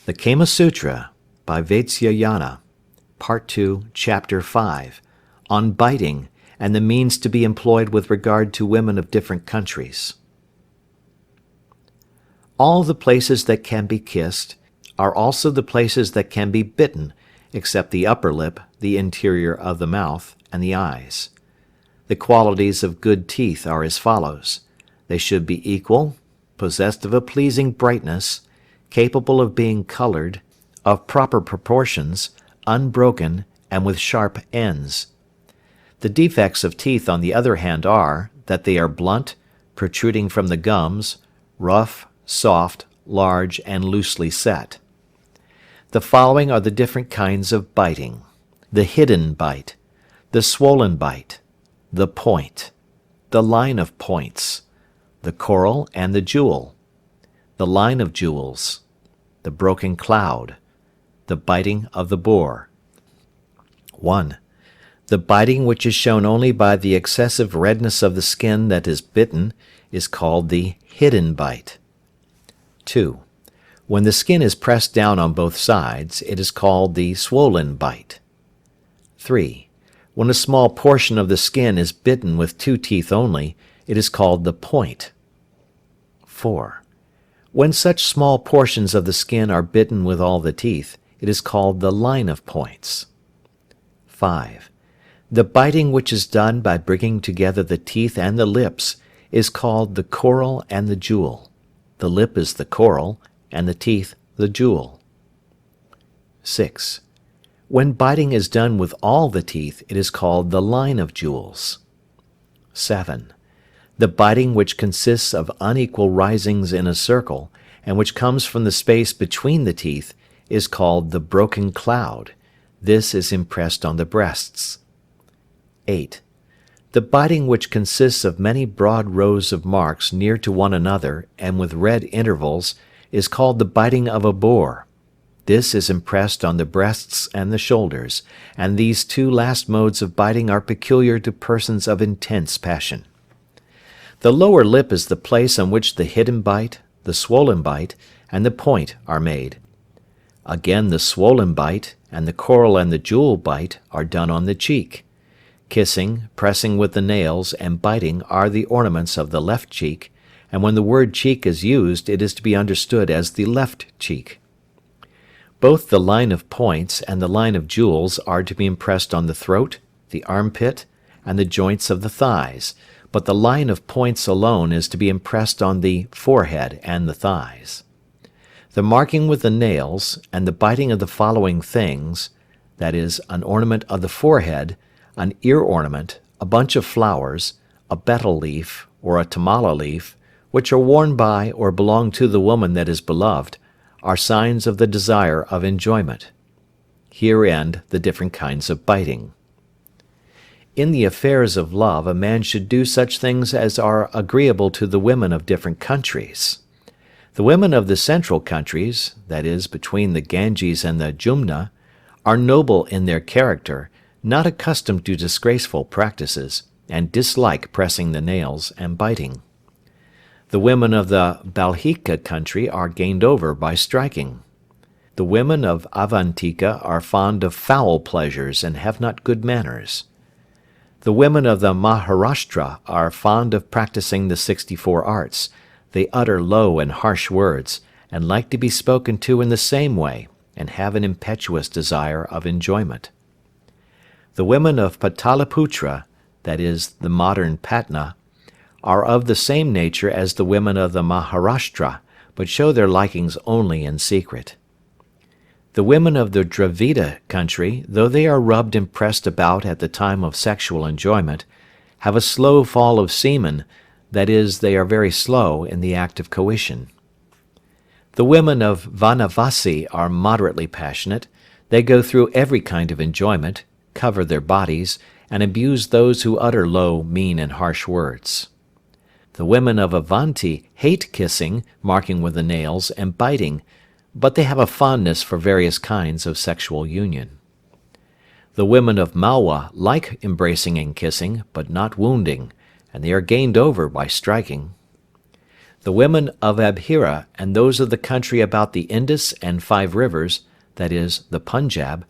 The Kama Sutra by Vatsyayana, Part-2, Chapter 5, on biting and the means to be employed with regard to women of different countries. All the places that can be kissed are also the places that can be bitten, except the upper lip, the interior of the mouth, and the eyes. The qualities of good teeth are as follows. They should be equal, possessed of a pleasing brightness, capable of being colored, of proper proportions, unbroken, and with sharp ends. The defects of teeth, on the other hand, are, that they are blunt, protruding from the gums, rough, soft, large, and loosely set. The following are the different kinds of biting: the hidden bite, the swollen bite, the point, the line of points, the coral and the jewel, the line of jewels, the broken cloud, the biting of the boar. 1. The biting which is shown only by the excessive redness of the skin that is bitten is called the hidden bite. 2. When the skin is pressed down on both sides, it is called the swollen bite. 3. When a small portion of the skin is bitten with 2 teeth only, it is called the point. 4. When such small portions of the skin are bitten with all the teeth, it is called the line of points. 5. The biting which is done by bringing together the teeth and the lips is called the coral and the jewel. The lip is the coral, and the teeth the jewel. 6. When biting is done with all the teeth, it is called the line of jewels. 7. The biting which consists of unequal risings in a circle, and which comes from the space between the teeth, is called the broken cloud. This is impressed on the breasts. 8. The biting which consists of many broad rows of marks near to one another and with red intervals is called the biting of a boar. This is impressed on the breasts and the shoulders, and these 2 last modes of biting are peculiar to persons of intense passion. The lower lip is the place on which the hidden bite, the swollen bite, and the point are made. Again, the swollen bite and the coral and the jewel bite are done on the cheek. Kissing, pressing with the nails, and biting are the ornaments of the left cheek, and when the word cheek is used, it is to be understood as the left cheek. Both the line of points and the line of jewels are to be impressed on the throat, the armpit, and the joints of the thighs, but the line of points alone is to be impressed on the forehead and the thighs. The marking with the nails, and the biting of the following things, that is, an ornament of the forehead, an ear ornament, a bunch of flowers, a betel leaf, or a tamala leaf, which are worn by or belong to the woman that is beloved, are signs of the desire of enjoyment. Here end the different kinds of biting. In the affairs of love, a man should do such things as are agreeable to the women of different countries. The women of the central countries, that is, between the Ganges and the Jumna, are noble in their character, not accustomed to disgraceful practices, and dislike pressing the nails and biting. The women of the Balhika country are gained over by striking. The women of Avantika are fond of foul pleasures and have not good manners. The women of the Maharashtra are fond of practicing the 64 arts. They utter low and harsh words, and like to be spoken to in the same way, and have an impetuous desire of enjoyment. The women of Pataliputra, that is, the modern Patna, are of the same nature as the women of the Maharashtra, but show their likings only in secret. The women of the Dravida country, though they are rubbed and pressed about at the time of sexual enjoyment, have a slow fall of semen, that is, they are very slow in the act of coition. The women of Vanavasi are moderately passionate. They go through every kind of enjoyment, cover their bodies, and abuse those who utter low, mean, and harsh words. The women of Avanti hate kissing, marking with the nails, and biting, but they have a fondness for various kinds of sexual union. The women of Malwa like embracing and kissing, but not wounding, and they are gained over by striking. The women of Abhira and those of the country about the Indus and 5 rivers, that is, the Punjab,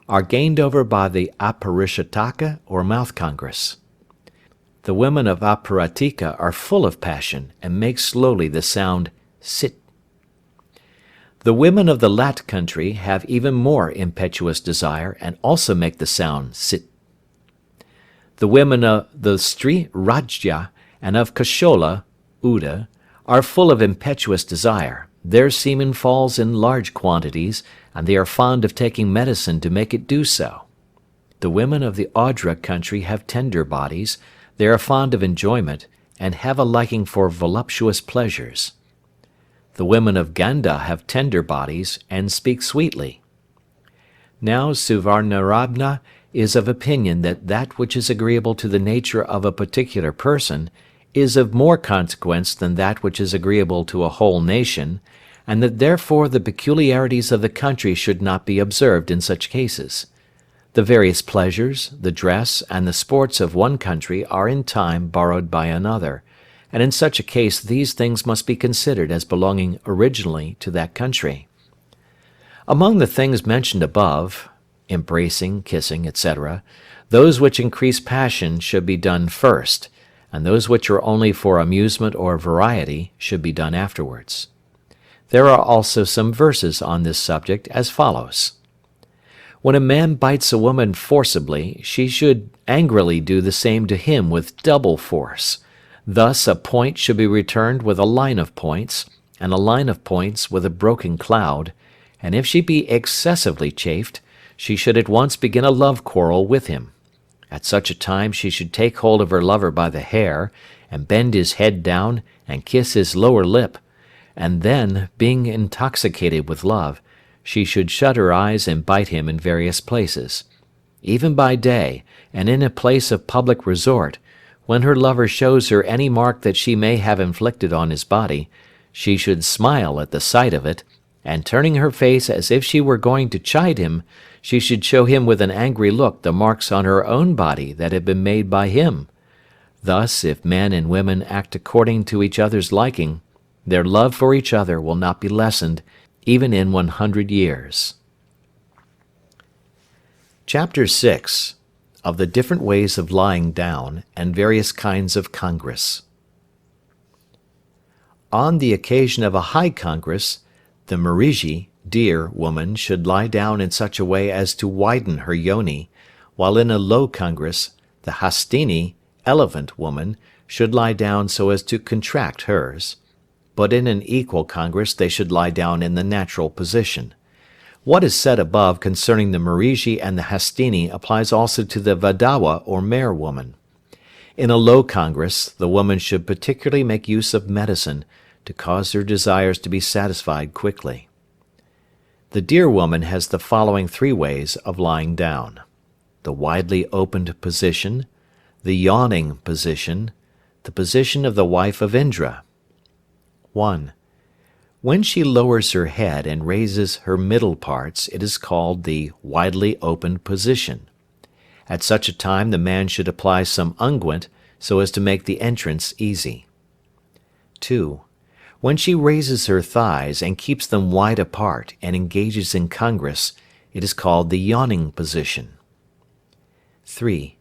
are gained over by the Aparishataka or mouth congress. The women of Aparatika are full of passion and make slowly the sound sit. The women of the Lat country have even more impetuous desire and also make the sound sit. The women of the Stri Rajya and of Kashola, Uda, are full of impetuous desire. Their semen falls in large quantities, and they are fond of taking medicine to make it do so. The women of the Audra country have tender bodies, they are fond of enjoyment, and have a liking for voluptuous pleasures. The women of Ganda have tender bodies, and speak sweetly. Now Suvarnarabna is of opinion that that which is agreeable to the nature of a particular person is of more consequence than that which is agreeable to a whole nation, and that therefore the peculiarities of the country should not be observed in such cases. The various pleasures, the dress, and the sports of one country are in time borrowed by another, and in such a case these things must be considered as belonging originally to that country. Among the things mentioned above, embracing, kissing, etc., those which increase passion should be done first, and those which are only for amusement or variety should be done afterwards. There are also some verses on this subject as follows. When a man bites a woman forcibly, she should angrily do the same to him with double force. Thus a point should be returned with a line of points, and a line of points with a broken cloud, and if she be excessively chafed, she should at once begin a love quarrel with him. At such a time she should take hold of her lover by the hair, and bend his head down, and kiss his lower lip, and then, being intoxicated with love, she should shut her eyes and bite him in various places. Even by day, and in a place of public resort, when her lover shows her any mark that she may have inflicted on his body, she should smile at the sight of it, and turning her face as if she were going to chide him, she should show him with an angry look the marks on her own body that had been made by him. Thus, if men and women act according to each other's liking, their love for each other will not be lessened even in 100 years. Chapter 6. Of the different ways of lying down, and various kinds of congress. On the occasion of a high congress, the Mariji, deer, woman should lie down in such a way as to widen her yoni, while in a low congress, the Hastini, elephant, woman should lie down so as to contract hers, but in an equal congress they should lie down in the natural position. What is said above concerning the Mariji and the Hastini applies also to the Vadawa or mare woman. In a low congress, the woman should particularly make use of medicine, to cause her desires to be satisfied quickly. The deer woman has the following 3 ways of lying down: the widely opened position, the yawning position, the position of the wife of Indra. 1. When she lowers her head and raises her middle parts, it is called the widely opened position. At such a time the man should apply some unguent so as to make the entrance easy. 2. When she raises her thighs and keeps them wide apart and engages in congress, it is called the yawning position. 3.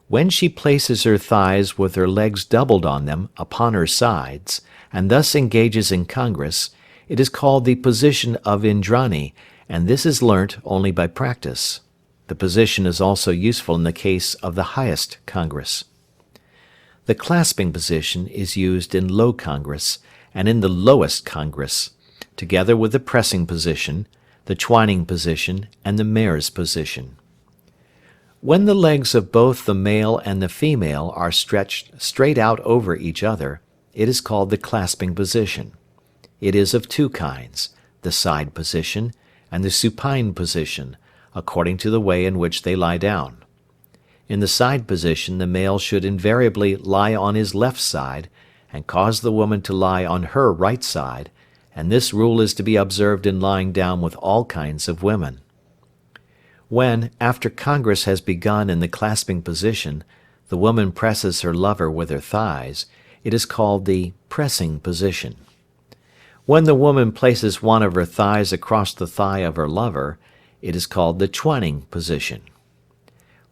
When she places her thighs with her legs doubled on them upon her sides, and thus engages in congress, it is called the position of Indrani, and this is learnt only by practice. The position is also useful in the case of the highest congress. The clasping position is used in low congress, and in the lowest congress, together with the pressing position, the twining position, and the mare's position. When the legs of both the male and the female are stretched straight out over each other, it is called the clasping position. It is of 2 kinds, the side position and the supine position, according to the way in which they lie down. In the side position the male should invariably lie on his left side, and cause the woman to lie on her right side, and this rule is to be observed in lying down with all kinds of women. When, after congress has begun in the clasping position, the woman presses her lover with her thighs, it is called the pressing position. When the woman places one of her thighs across the thigh of her lover, it is called the twining position.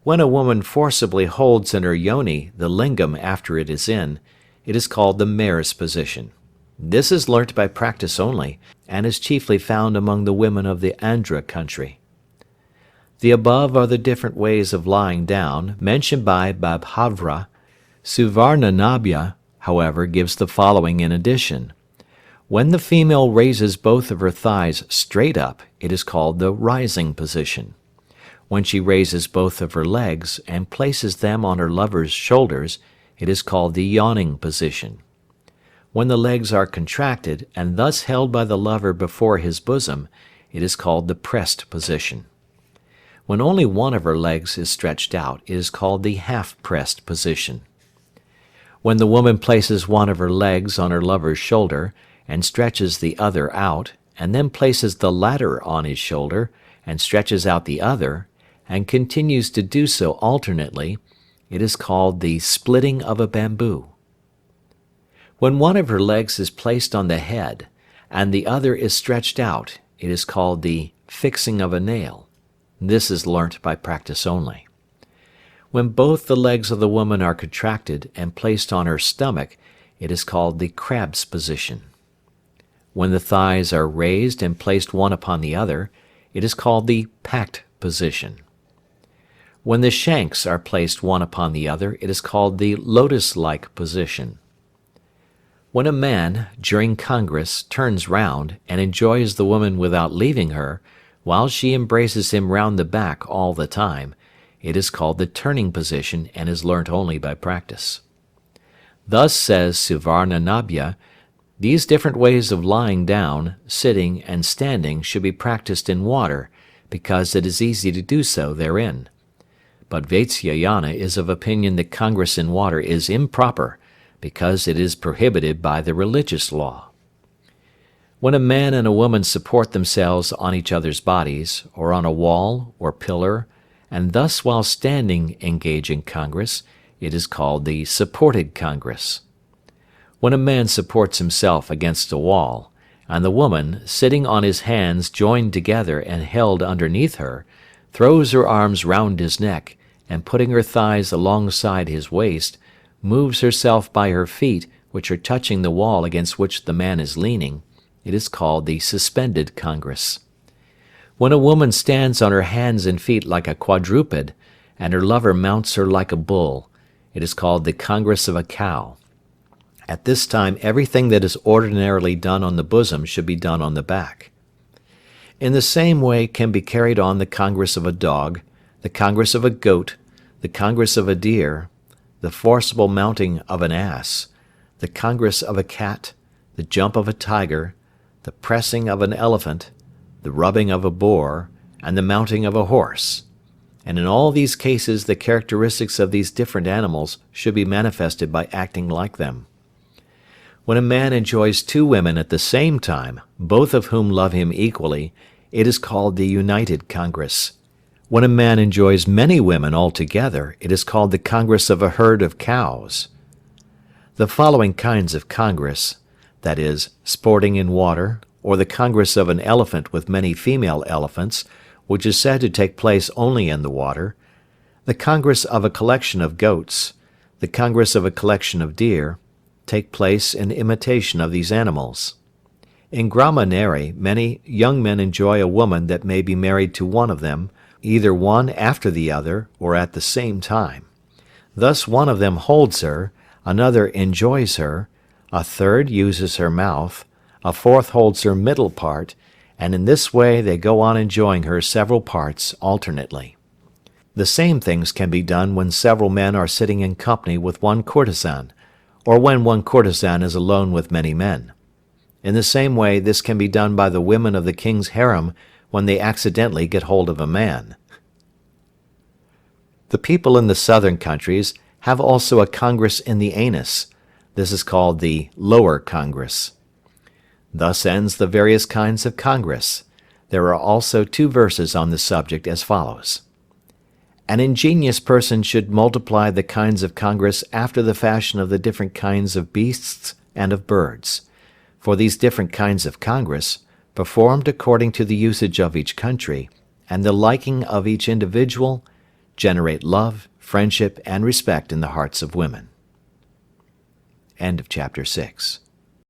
When a woman forcibly holds in her yoni the lingam after it is in, it is called the mare's position. This is learnt by practice only, and is chiefly found among the women of the Andhra country. The above are the different ways of lying down, mentioned by Babhavra. Suvarnanabha, however, gives the following in addition. When the female raises both of her thighs straight up, it is called the rising position. When she raises both of her legs and places them on her lover's shoulders, it is called the yawning position. When the legs are contracted and thus held by the lover before his bosom, it is called the pressed position. When only one of her legs is stretched out, it is called the half-pressed position. When the woman places one of her legs on her lover's shoulder and stretches the other out, and then places the latter on his shoulder and stretches out the other, and continues to do so alternately, it is called the splitting of a bamboo. When one of her legs is placed on the head, and the other is stretched out, it is called the fixing of a nail. This is learnt by practice only. When both the legs of the woman are contracted and placed on her stomach, it is called the crab's position. When the thighs are raised and placed one upon the other, it is called the packed position. When the shanks are placed one upon the other, it is called the lotus-like position. When a man, during congress, turns round, and enjoys the woman without leaving her, while she embraces him round the back all the time, it is called the turning position and is learnt only by practice. Thus says Suvarnanabha, these different ways of lying down, sitting, and standing should be practiced in water, because it is easy to do so therein. But Vatsyayana is of opinion that congress in water is improper, because it is prohibited by the religious law. When a man and a woman support themselves on each other's bodies, or on a wall or pillar, and thus while standing engage in congress, it is called the supported congress. When a man supports himself against a wall, and the woman, sitting on his hands joined together and held underneath her, throws her arms round his neck, and putting her thighs alongside his waist, moves herself by her feet, which are touching the wall against which the man is leaning, it is called the suspended congress. When a woman stands on her hands and feet like a quadruped, and her lover mounts her like a bull, it is called the congress of a cow. At this time everything that is ordinarily done on the bosom should be done on the back. In the same way can be carried on the congress of a dog, the congress of a goat, the congress of a deer, the forcible mounting of an ass, the congress of a cat, the jump of a tiger, the pressing of an elephant, the rubbing of a boar, and the mounting of a horse. And in all these cases the characteristics of these different animals should be manifested by acting like them. When a man enjoys two women at the same time, both of whom love him equally, it is called the united congress. When a man enjoys many women altogether, it is called the congress of a herd of cows. The following kinds of congress, that is, sporting in water, or the congress of an elephant with many female elephants, which is said to take place only in the water, the congress of a collection of goats, the congress of a collection of deer, take place in imitation of these animals. In Gramaneri many young men enjoy a woman that may be married to one of them, either one after the other, or at the same time. Thus one of them holds her, another enjoys her, a third uses her mouth, a fourth holds her middle part, and in this way they go on enjoying her several parts alternately. The same things can be done when several men are sitting in company with one courtesan, or when one courtesan is alone with many men. In the same way this can be done by the women of the king's harem when they accidentally get hold of a man. The people in the southern countries have also a congress in the anus. This is called the lower congress. Thus ends the various kinds of congress. There are also 2 verses on the subject as follows. An ingenious person should multiply the kinds of congress after the fashion of the different kinds of beasts and of birds, for these different kinds of congress, performed according to the usage of each country, and the liking of each individual, generate love, friendship, and respect in the hearts of women. End of chapter 6.